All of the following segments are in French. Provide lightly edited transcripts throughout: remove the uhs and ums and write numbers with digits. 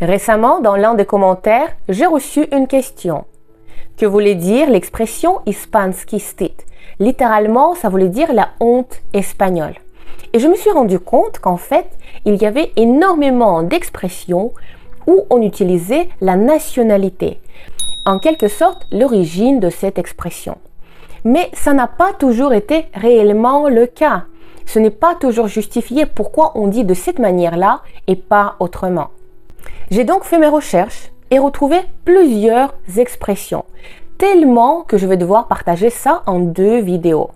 Récemment, dans l'un des commentaires, j'ai reçu une question. Que voulait dire l'expression испанский стыд? Littéralement, ça voulait dire la honte espagnole. Et je me suis rendu compte qu'en fait, il y avait énormément d'expressions où on utilisait la nationalité. En quelque sorte, l'origine de cette expression. Mais ça n'a pas toujours été réellement le cas. Ce n'est pas toujours justifié pourquoi on dit de cette manière-là et pas autrement. J'ai donc fait mes recherches et retrouvé plusieurs expressions, tellement que je vais devoir partager ça en 2 vidéos.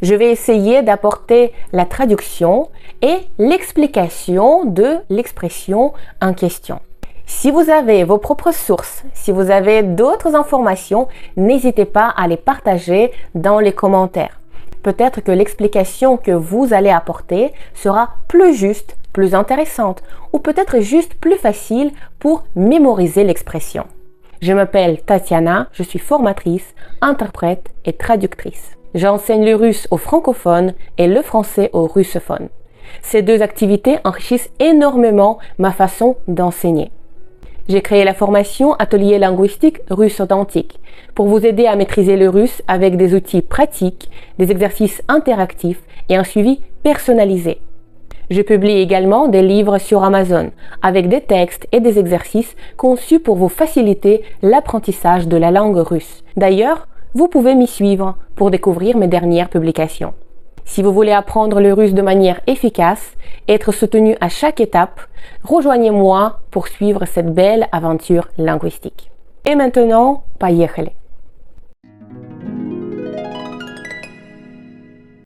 Je vais essayer d'apporter la traduction et l'explication de l'expression en question. Si vous avez vos propres sources, si vous avez d'autres informations, n'hésitez pas à les partager dans les commentaires. Peut-être que l'explication que vous allez apporter sera plus juste, plus intéressante ou peut-être juste plus facile pour mémoriser l'expression. Je m'appelle Tatiana, je suis formatrice, interprète et traductrice. J'enseigne le russe aux francophones et le français aux russophones. Ces 2 activités enrichissent énormément ma façon d'enseigner. J'ai créé la formation Atelier linguistique russe authentique pour vous aider à maîtriser le russe avec des outils pratiques, des exercices interactifs et un suivi personnalisé. Je publie également des livres sur Amazon avec des textes et des exercices conçus pour vous faciliter l'apprentissage de la langue russe. D'ailleurs, vous pouvez m'y suivre pour découvrir mes dernières publications. Si vous voulez apprendre le russe de manière efficace, être soutenu à chaque étape, rejoignez-moi pour suivre cette belle aventure linguistique. Et maintenant, поехали!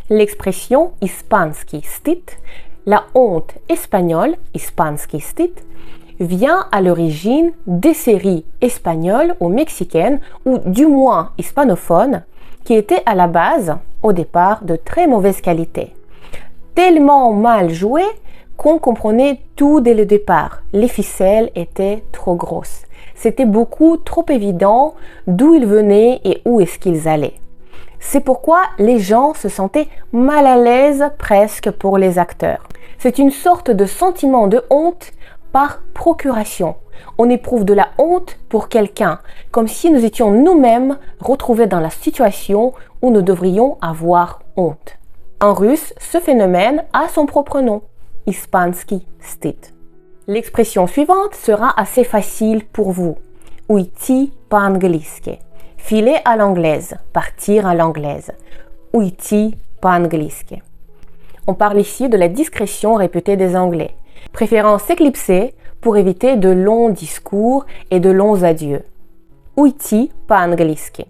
L'expression испанский стыд, la honte espagnole, испанский стыд, vient à l'origine des séries espagnoles ou mexicaines, ou du moins hispanophones, qui étaient à la base, au départ, de très mauvaise qualité. Tellement mal jouées qu'on comprenait tout dès le départ. Les ficelles étaient trop grosses. C'était beaucoup trop évident d'où ils venaient et où est-ce qu'ils allaient. C'est pourquoi les gens se sentaient mal à l'aise presque pour les acteurs. C'est une sorte de sentiment de honte par procuration. On éprouve de la honte pour quelqu'un, comme si nous étions nous-mêmes retrouvés dans la situation où nous devrions avoir honte. En russe, ce phénomène a son propre nom, испанский стыд. L'expression suivante sera assez facile pour vous. Уйти по-английски. Filer à l'anglaise, partir à l'anglaise. Уйти по-английски. On parle ici de la discrétion réputée des Anglais, préférant s'éclipser pour éviter de longs discours et de longs adieux. Уйти по-английски.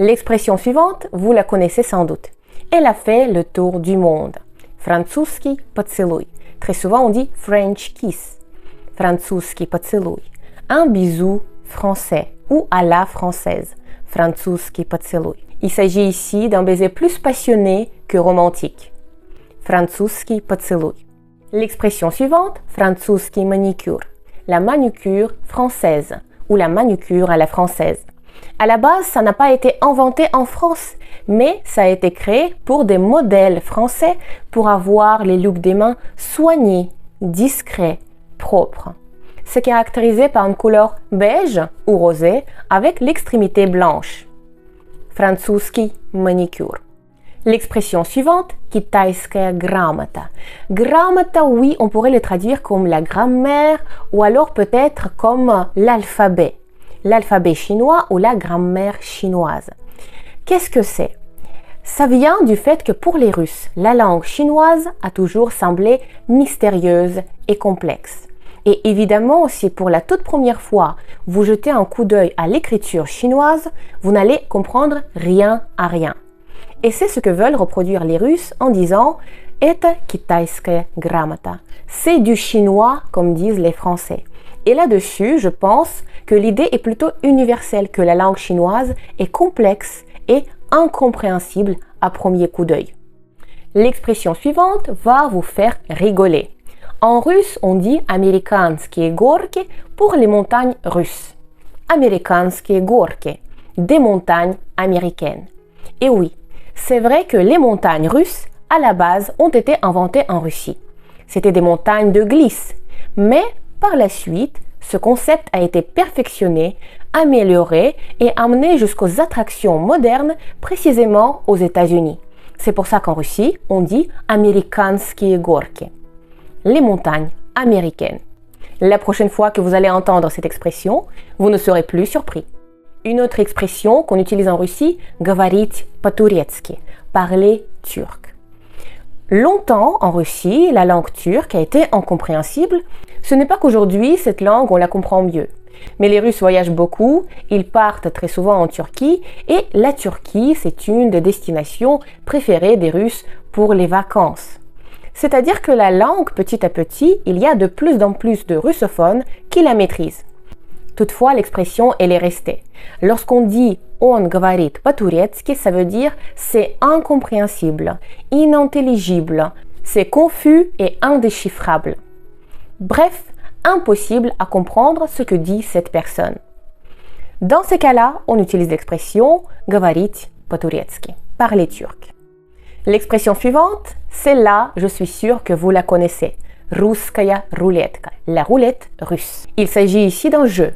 L'expression suivante, vous la connaissez sans doute. Elle a fait le tour du monde. Французский поцелуй. Très souvent on dit French kiss. Французский поцелуй. Un bisou français ou à la française. Французский поцелуй. Il s'agit ici d'un baiser plus passionné que romantique. Французский поцелуй. L'expression suivante, французский маникюр. La manucure française ou la manucure à la française. À la base, ça n'a pas été inventé en France, mais ça a été créé pour des modèles français pour avoir les looks des mains soignés, discrets, propres. C'est caractérisé par une couleur beige ou rosée avec l'extrémité blanche. Французский маникюр. L'expression suivante, китайская грамота. Грамота, oui, on pourrait le traduire comme la grammaire ou alors peut-être comme l'alphabet. L'alphabet chinois ou la grammaire chinoise. Qu'est-ce que c'est? Ça vient du fait que pour les Russes, la langue chinoise a toujours semblé mystérieuse et complexe. Et évidemment, si pour la toute première fois vous jetez un coup d'œil à l'écriture chinoise, vous n'allez comprendre rien à rien. Et c'est ce que veulent reproduire les Russes en disant « Это китайская грамота ». C'est du chinois, comme disent les Français. Et là-dessus, je pense que l'idée est plutôt universelle, que la langue chinoise est complexe et incompréhensible à premier coup d'œil. L'expression suivante va vous faire rigoler. En russe, on dit « американские горки » pour les montagnes russes. « Американские горки » des montagnes américaines. Et oui, c'est vrai que les montagnes russes, à la base, ont été inventées en Russie. C'était des montagnes de glisse, mais par la suite, ce concept a été perfectionné, amélioré et amené jusqu'aux attractions modernes, précisément aux États-Unis. C'est pour ça qu'en Russie, on dit «Американские горки», les montagnes américaines. La prochaine fois que vous allez entendre cette expression, vous ne serez plus surpris. Une autre expression qu'on utilise en Russie, говорить по-турецки, parler turc. Longtemps, en Russie, la langue turque a été incompréhensible. Ce n'est pas qu'aujourd'hui, cette langue, on la comprend mieux. Mais les Russes voyagent beaucoup, ils partent très souvent en Turquie et la Turquie, c'est une des destinations préférées des Russes pour les vacances. C'est-à-dire que la langue, petit à petit, il y a de plus en plus de russophones qui la maîtrisent. Toutefois, l'expression, elle est restée. Lorsqu'on dit « on говорит по-турецки », ça veut dire « c'est incompréhensible, inintelligible, c'est confus et indéchiffrable ». Bref, impossible à comprendre ce que dit cette personne. Dans ces cas-là, on utilise l'expression « говорить по-турецки », parler turc. L'expression suivante, celle-là, je suis sûre que vous la connaissez. Russkaya ruletka, la roulette russe. Il s'agit ici d'un jeu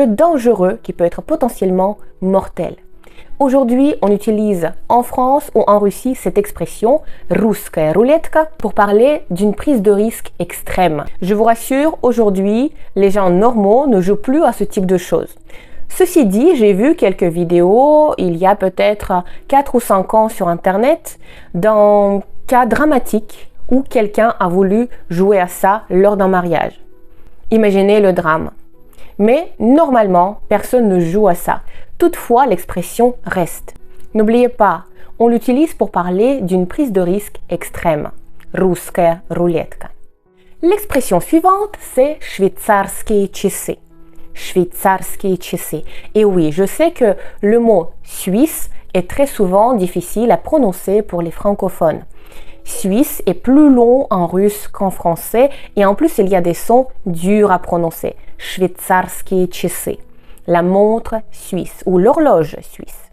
dangereux qui peut être potentiellement mortel. Aujourd'hui, on utilise en France ou en Russie cette expression Russkaya ruletka pour parler d'une prise de risque extrême. Je vous rassure, aujourd'hui, les gens normaux ne jouent plus à ce type de choses. Ceci dit, j'ai vu quelques vidéos il y a peut-être 4 ou 5 ans sur Internet d'un cas dramatique où quelqu'un a voulu jouer à ça lors d'un mariage. Imaginez le drame. Mais normalement, personne ne joue à ça. Toutefois, l'expression reste. N'oubliez pas, on l'utilise pour parler d'une prise de risque extrême. Russkaya ruletka. L'expression suivante, c'est швейцарские часы. Швейцарские часы. Et oui, je sais que le mot suisse est très souvent difficile à prononcer pour les francophones. Suisse est plus long en russe qu'en français et en plus il y a des sons durs à prononcer. Швейцарские часы, la montre suisse ou l'horloge suisse.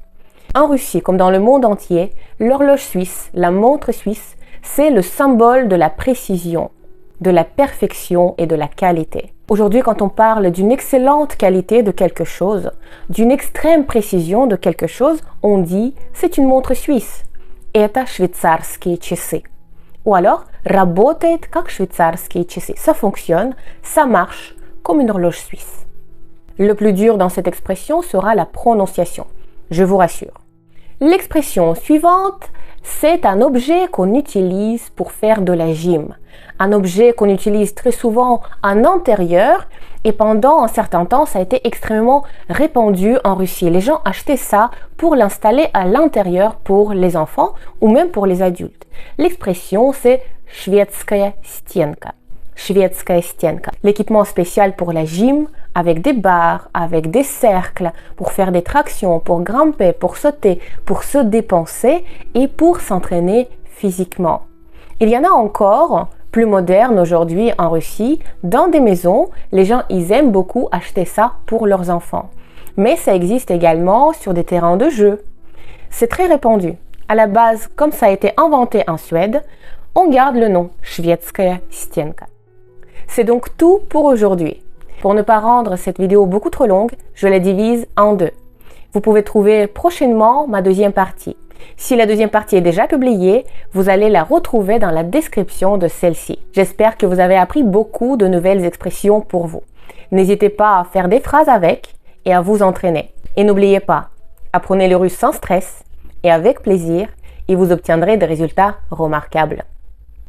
En Russie, comme dans le monde entier, l'horloge suisse, la montre suisse, c'est le symbole de la précision, de la perfection et de la qualité. Aujourd'hui, quand on parle d'une excellente qualité de quelque chose, d'une extrême précision de quelque chose, on dit c'est une montre suisse. Это швейцарские часы. Ou alors, работает как швейцарские часы. Ça fonctionne, ça marche comme une horloge suisse. Le plus dur dans cette expression sera la prononciation, je vous rassure. L'expression suivante, c'est un objet qu'on utilise pour faire de la gym. Un objet qu'on utilise très souvent en intérieur et pendant un certain temps, ça a été extrêmement répandu en Russie. Les gens achetaient ça pour l'installer à l'intérieur pour les enfants ou même pour les adultes. L'expression, c'est шведская стенка. Шведская стенка. L'équipement spécial pour la gym avec des barres, avec des cercles, pour faire des tractions, pour grimper, pour sauter, pour se dépenser et pour s'entraîner physiquement. Il y en a encore plus modernes aujourd'hui en Russie. Dans des maisons, les gens ils aiment beaucoup acheter ça pour leurs enfants. Mais ça existe également sur des terrains de jeu. C'est très répandu. À la base, comme ça a été inventé en Suède, on garde le nom Шведская стенка. C'est donc tout pour aujourd'hui. Pour ne pas rendre cette vidéo beaucoup trop longue, je la divise en deux. Vous pouvez trouver prochainement ma deuxième partie. Si la deuxième partie est déjà publiée, vous allez la retrouver dans la description de celle-ci. J'espère que vous avez appris beaucoup de nouvelles expressions pour vous. N'hésitez pas à faire des phrases avec et à vous entraîner. Et n'oubliez pas, apprenez le russe sans stress et avec plaisir et vous obtiendrez des résultats remarquables.